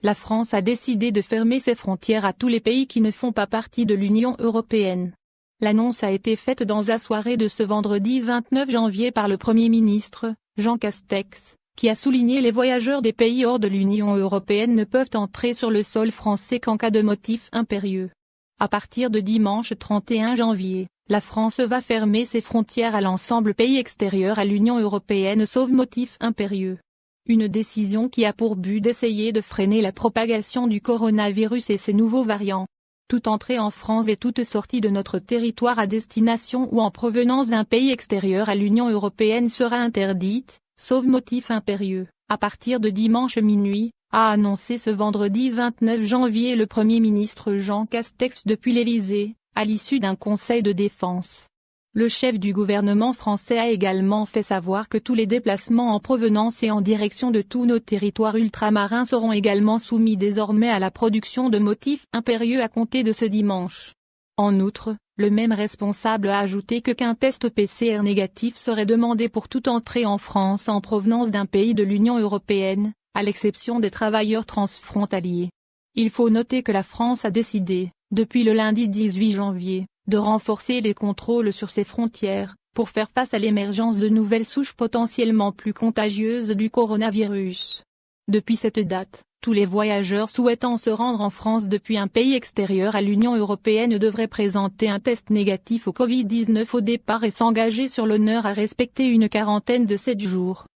la France a décidé de fermer ses frontières à tous les pays qui ne font pas partie de l'Union européenne. L'annonce a été faite dans la soirée de ce vendredi 29 janvier par le Premier ministre, Jean Castex, qui a souligné les voyageurs des pays hors de l'Union européenne ne peuvent entrer sur le sol français qu'en cas de motif impérieux. À partir de dimanche 31 janvier, la France va fermer ses frontières à l'ensemble pays extérieurs à l'Union européenne sauf motif impérieux. Une décision qui a pour but d'essayer de freiner la propagation du coronavirus et ses nouveaux variants. Toute entrée en France et toute sortie de notre territoire à destination ou en provenance d'un pays extérieur à l'Union européenne sera interdite, sauf motif impérieux, à partir de dimanche minuit, a annoncé ce vendredi 29 janvier le Premier ministre Jean Castex depuis l'Élysée, à l'issue d'un conseil de défense. Le chef du gouvernement français a également fait savoir que tous les déplacements en provenance et en direction de tous nos territoires ultramarins seront également soumis désormais à la production de motifs impérieux à compter de ce dimanche. En outre, le même responsable a ajouté qu'un test PCR négatif serait demandé pour toute entrée en France en provenance d'un pays de l'Union européenne, à l'exception des travailleurs transfrontaliers. Il faut noter que la France a décidé, depuis le lundi 18 janvier, de renforcer les contrôles sur ses frontières, pour faire face à l'émergence de nouvelles souches potentiellement plus contagieuses du coronavirus. Depuis cette date, tous les voyageurs souhaitant se rendre en France depuis un pays extérieur à l'Union européenne devraient présenter un test négatif au Covid-19 au départ et s'engager sur l'honneur à respecter une quarantaine de 7 jours.